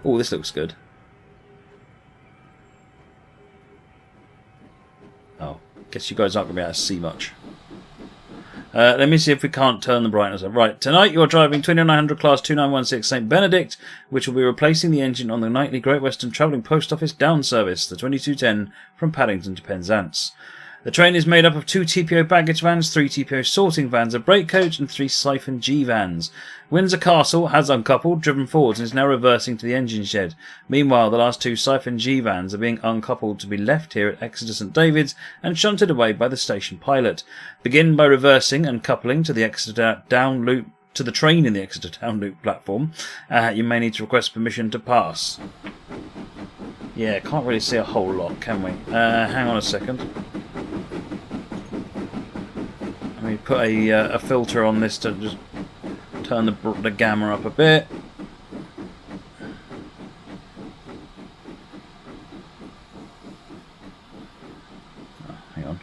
Oh, this looks good. Oh, guess you guys aren't going to be able to see much. Let me see if we can't turn the brightness up. Right, tonight you're driving 2900 Class 2916 St. Benedict, which will be replacing the engine on the nightly Great Western Travelling Post Office Down service, the 2210 from Paddington to Penzance. The train is made up of 2 TPO baggage vans, 3 TPO sorting vans, a brake coach, and 3 Siphon G vans. Windsor Castle has uncoupled, driven forwards, and is now reversing to the engine shed. Meanwhile, the last 2 Siphon G vans are being uncoupled to be left here at Exeter St David's and shunted away by the station pilot. Begin by reversing and coupling to the Exeter Down loop. To the train in the Exeter Down Loop platform. You may need to request permission to pass. Yeah, can't really see a whole lot, can we? Hang on a second. Let me put a filter on this to just turn the gamma up a bit. Oh, hang on.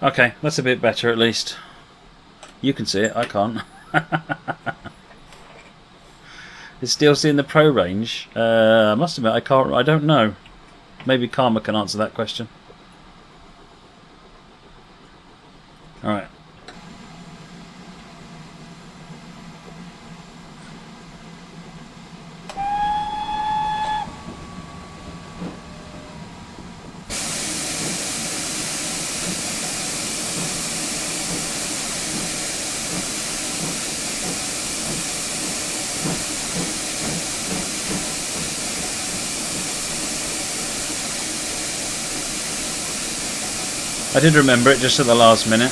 Okay, that's a bit better at least. You can see it, I can't. It's still seeing the Pro range. I must admit, I don't know. Maybe Karma can answer that question. Alright. I did remember it just at the last minute.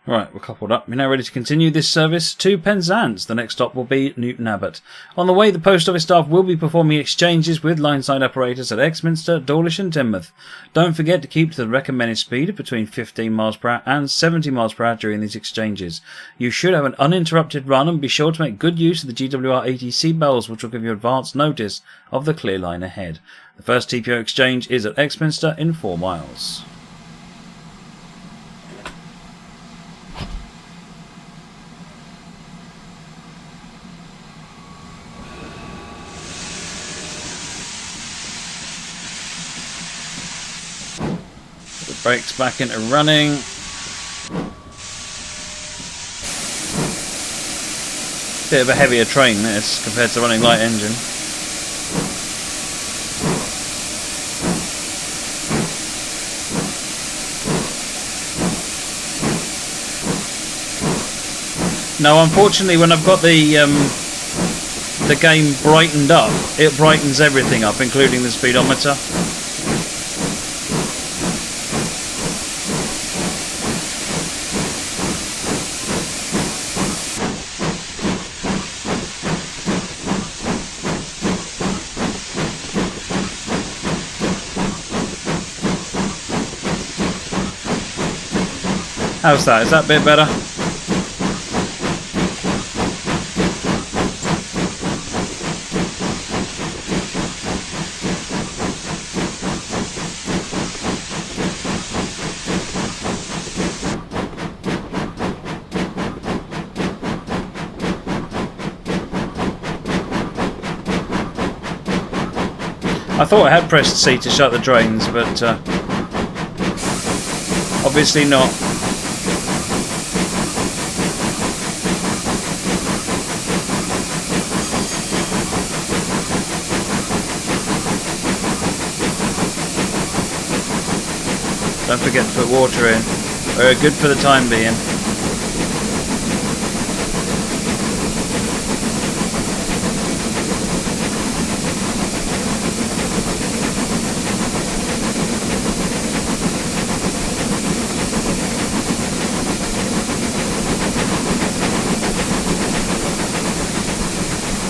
Right, we're coupled up. We're now ready to continue this service to Penzance. The next stop will be Newton Abbot. On the way, the post office staff will be performing exchanges with line-side operators at Exminster, Dawlish and Teignmouth. Don't forget to keep to the recommended speed of between 15 miles per hour and 70 miles per hour during these exchanges. You should have an uninterrupted run and be sure to make good use of the GWR ATC bells, which will give you advance notice of the clear line ahead. The first TPO exchange is at Exminster in 4 miles. Brakes back into running. Bit of a heavier train this compared to running light engine. Now unfortunately when I've got the game brightened up, it brightens everything up, including the speedometer. How's that? Is that a bit better? I thought I had pressed C to shut the drains, but obviously not. Don't forget to put water in. Very good for the time being.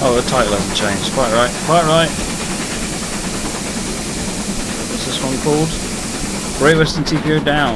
Oh, the title hasn't changed. Quite right. Quite right. What's this one called? Great Western TPO Down.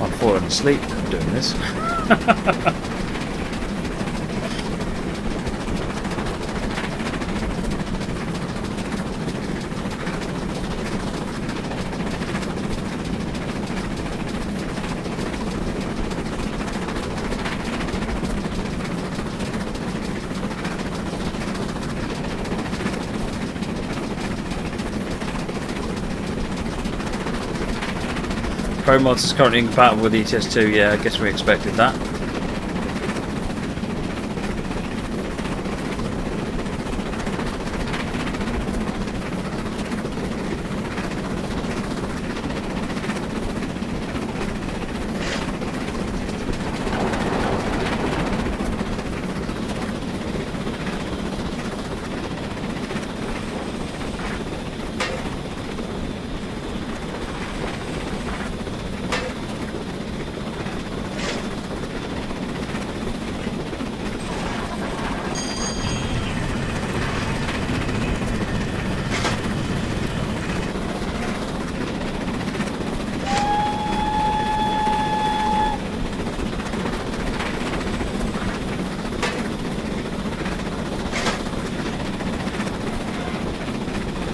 I'm falling asleep doing this. Pro Mods is currently incompatible with ETS2, yeah, I guess we expected that.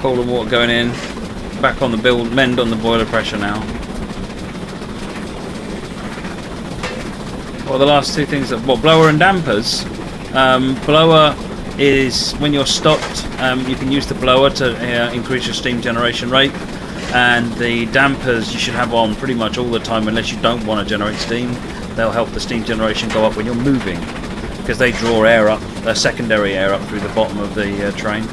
Cold and water going in. Back on the build, mend on the boiler pressure now. Well, the last two things, well, blower and dampers. Blower is when you're stopped, you can use the blower to increase your steam generation rate, and the dampers you should have on pretty much all the time unless you don't want to generate steam. They'll help the steam generation go up when you're moving, because they draw air up, secondary air up through the bottom of the train.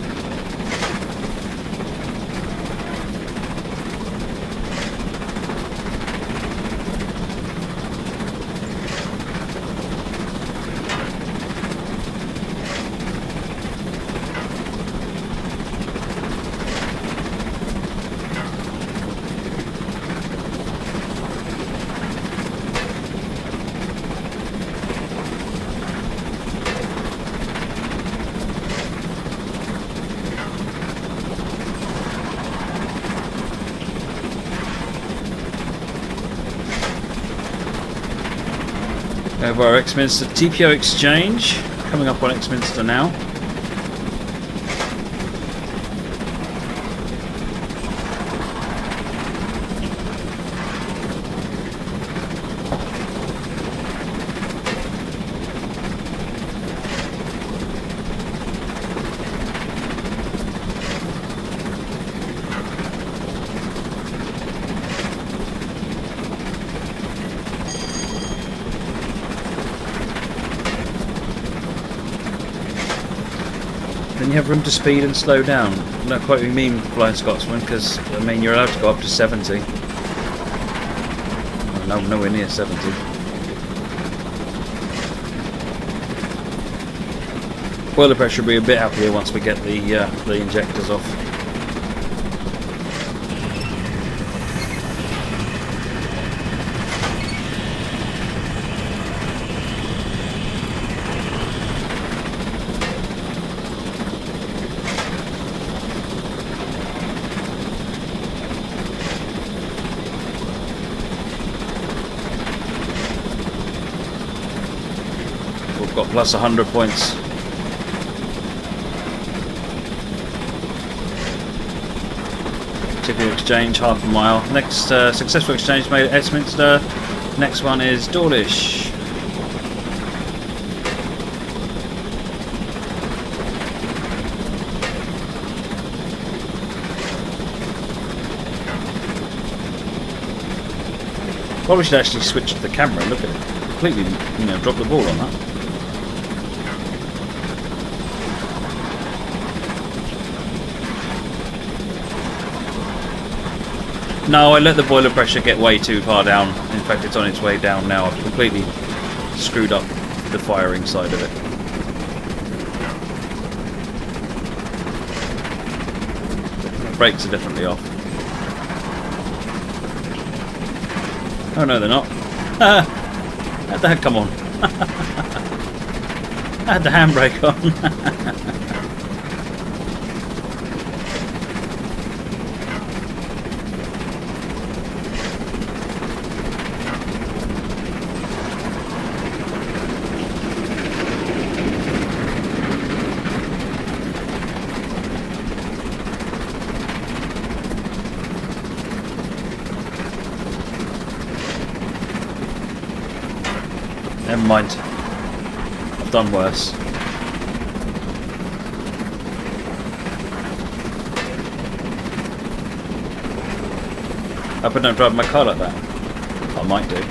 Over our Exminster TPO exchange, coming up on Exminster now. Then you have room to speed and slow down. Not quite what you mean, Flying Scotsman, because I mean you're allowed to go up to 70. Oh, no, nowhere near 70. Boiler pressure will be a bit happier once we get the injectors off. I've got plus 100 points. TPO exchange, half a mile. Next successful exchange made at Westminster. Next one is Dawlish. Probably should actually switch to the camera and look at it. Completely, you know, drop the ball on that. No, I let the boiler pressure get way too far down. In fact, it's on its way down now. I've completely screwed up the firing side of it. The brakes are definitely off. Oh no, they're not. How'd that come on? I had the handbrake on. Never mind. I've done worse. I hope I don't drive my car like that. I might do.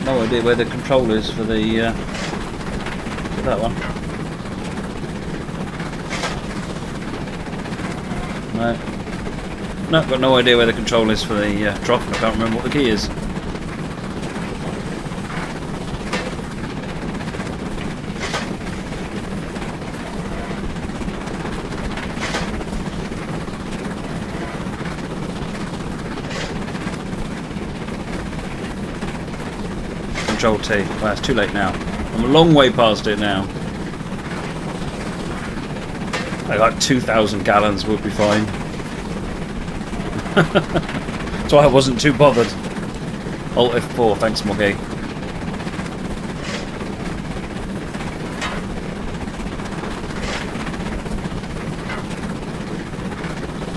No idea where the control is for the for that one. No, got no idea where the control is for the drop. I can't remember what the key is. Control T. Well, it's too late now. I'm a long way past it now. Like 2,000 gallons would be fine. That's why I wasn't too bothered. Alt F4, thanks Moggy.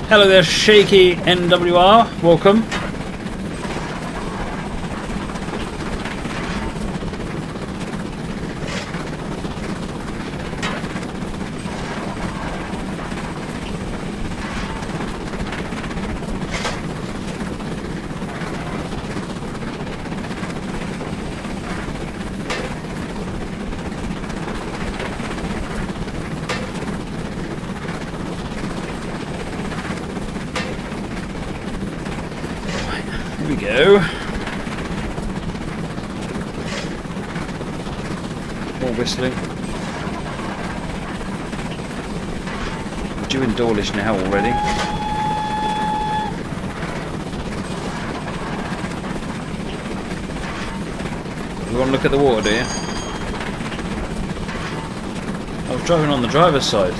Hello there, Shaky NWR. Welcome. Here we go. More whistling. We're due in Dawlish now already. You want to look at the water, do you? I was driving on the driver's side.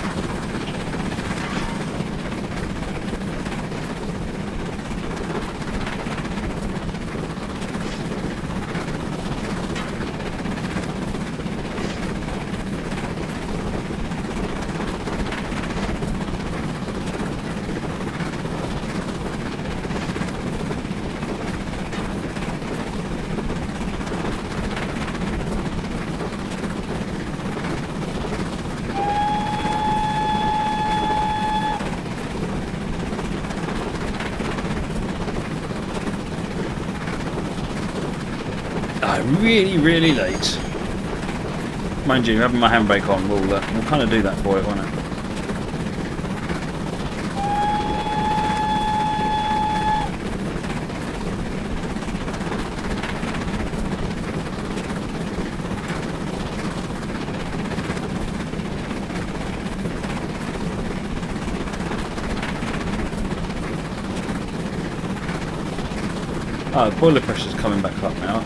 Really late. Mind you, having my handbrake on will kind of do that for it, won't it? Oh, boiler pressure's coming back up now.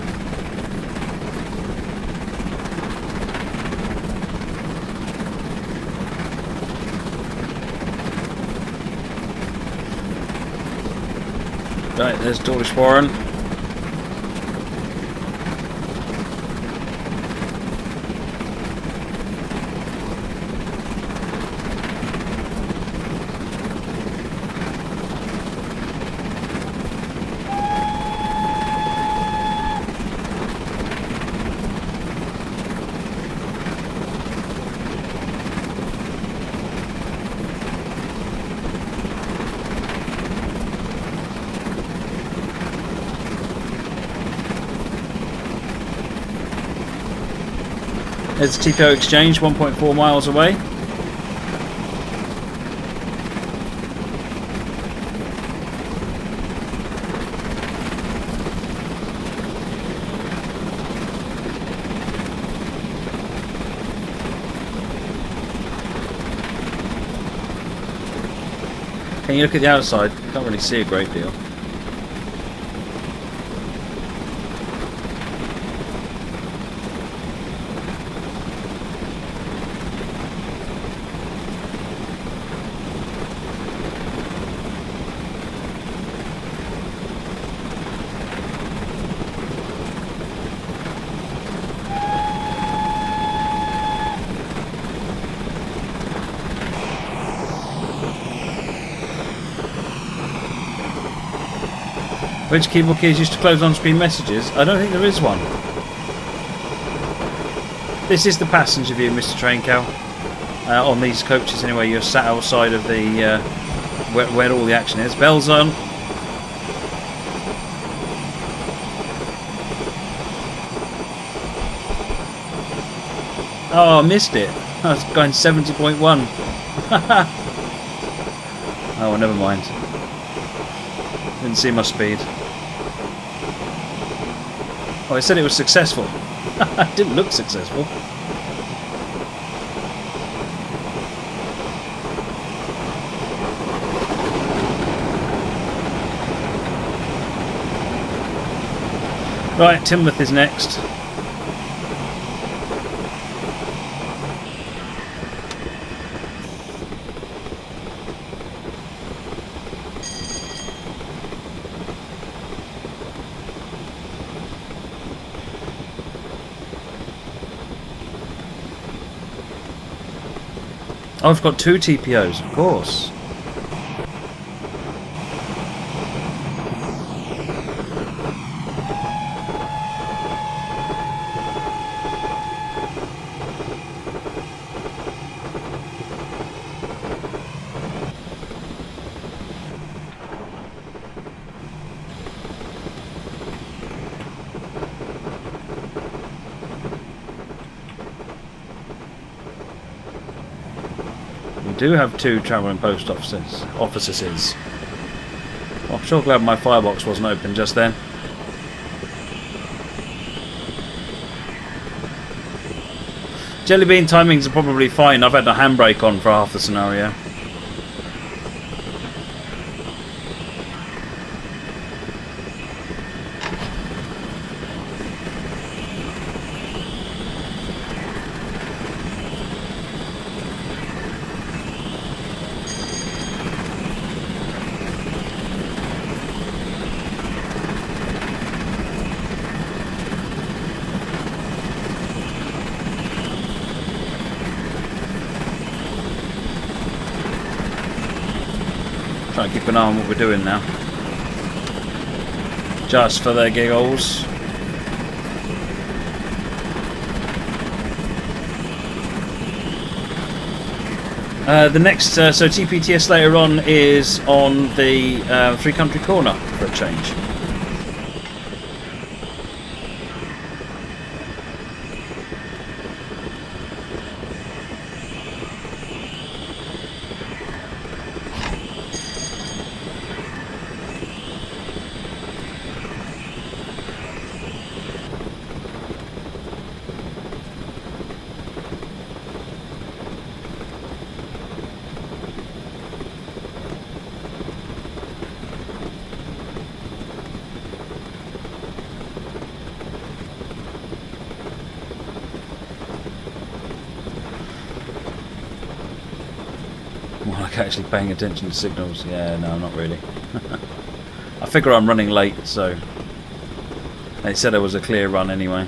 Right, there's Dawlish Warren. There's the TPO exchange, 1.4 miles away. Can you look at the outside? Can't really see a great deal. Which keyboard key is used to close on-screen messages? I don't think there is one. This is the passenger view, Mr. Train Cow. On these coaches anyway, you're sat outside of the where all the action is. Bells on. Oh, I missed it. I was going 70.1. Oh, well, never mind. Didn't see my speed. Oh, it said it was successful. It didn't look successful. Right, Timothy is next. Oh, I've got 2 TPOs, of course. Do have 2 travelling post offices. Well, I'm sure glad my firebox wasn't open just then. Jelly bean timings are probably fine. I've had the handbrake on for half the scenario. Try and keep an eye on what we're doing now. Just for their giggles. The next, so TPTS later on is on the 3 Country Corner for a change. actually paying attention to signals. Yeah, no, not really. I figure I'm running late, so they said it was a clear run anyway.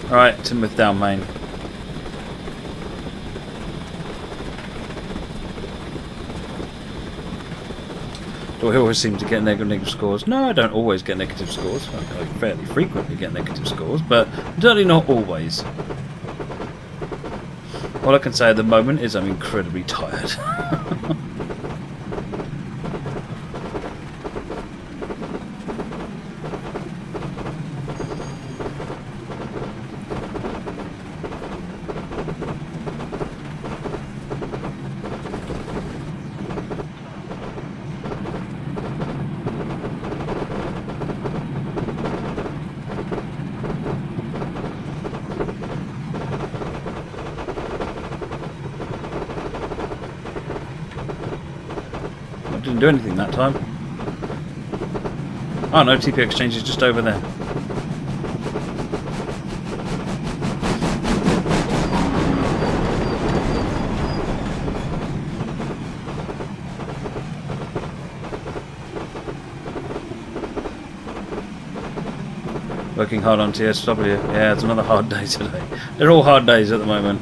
Alright, Timoth down main. Do I always seem to get negative scores? No, I don't always get negative scores. I fairly frequently get negative scores, but certainly not always. All I can say at the moment is I'm incredibly tired. Didn't do anything that time. Oh no, TPO exchange is just over there. Working hard on TSW. Yeah, it's another hard day today. They're all hard days at the moment.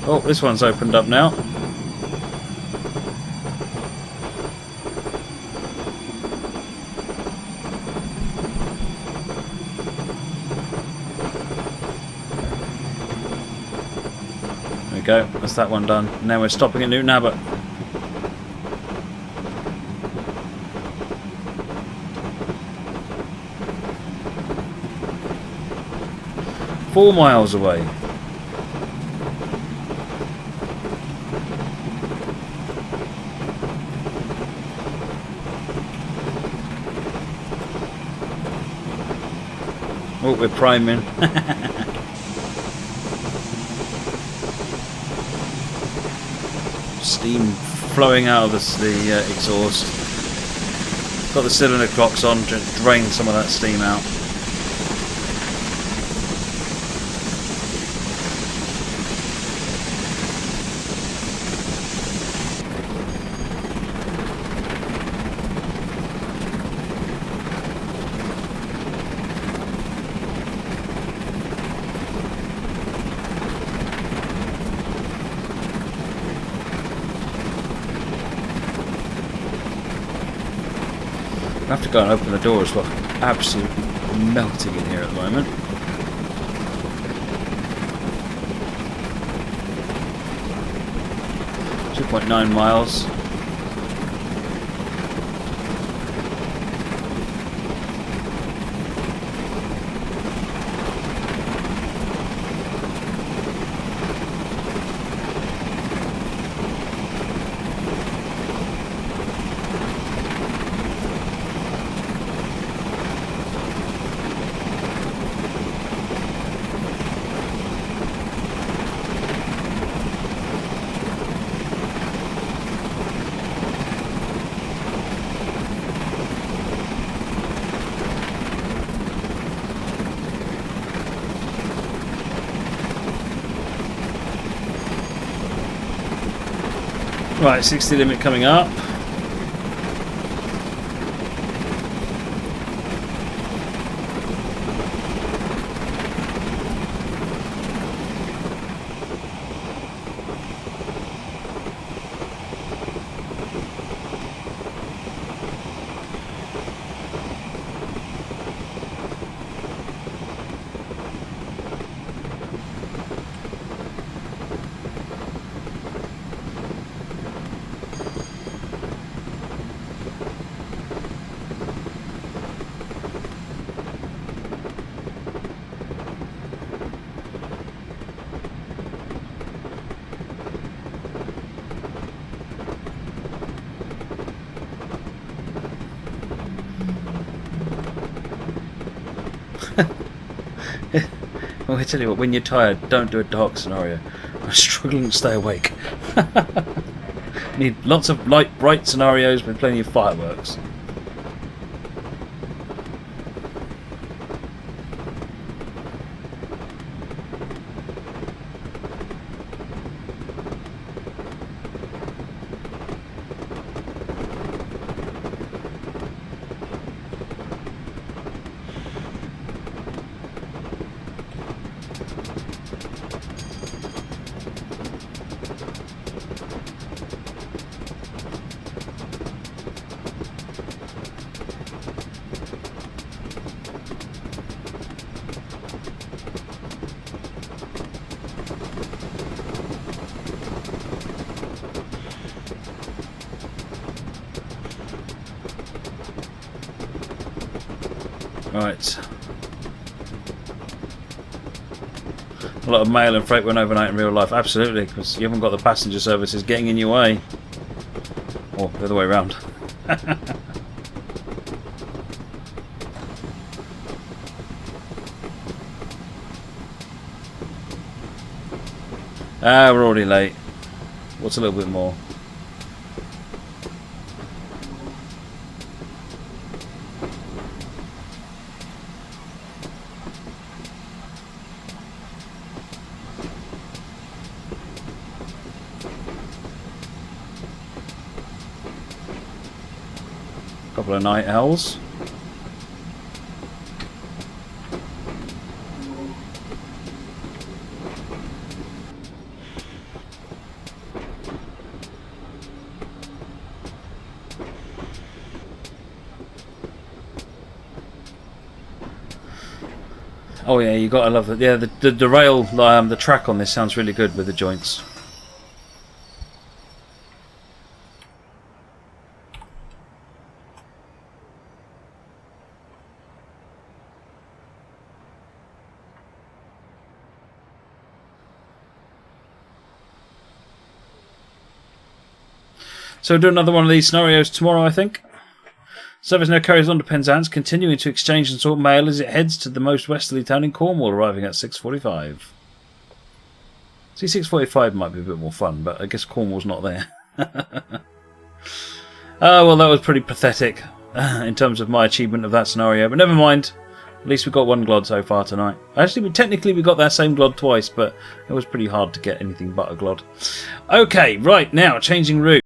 Oh, this one's opened up now. There we go, that's that one done. Now we're stopping at Newton Abbot. Four miles away. Oh, we're priming. Steam flowing out of the exhaust. Got the cylinder clocks on to drain some of that steam out. I have to go and open the door as well. Absolutely melting in here at the moment. .9 miles. Right, 60 limit coming up. Well, I tell you what, when you're tired, don't do a dark scenario. I'm struggling to stay awake. Need lots of light, bright scenarios with plenty of fireworks. Right. A lot of mail and freight went overnight in real life. Absolutely, because you haven't got the passenger services getting in your way. Or the other way around. We're already late. What's a little bit more? Couple of night owls. Oh yeah, you gotta love it. Yeah, the rail, the track on this sounds really good with the joints. So we'll do another one of these scenarios tomorrow, I think. Service now carries on to Penzance, continuing to exchange and sort mail as it heads to the most westerly town in Cornwall, arriving at 6:45. See, 6:45 might be a bit more fun, but I guess Cornwall's not there. Well, that was pretty pathetic in terms of my achievement of that scenario, but never mind. At least we got one glod so far tonight. Actually, technically we got that same glod twice, but it was pretty hard to get anything but a glod. Okay, right, now, changing route.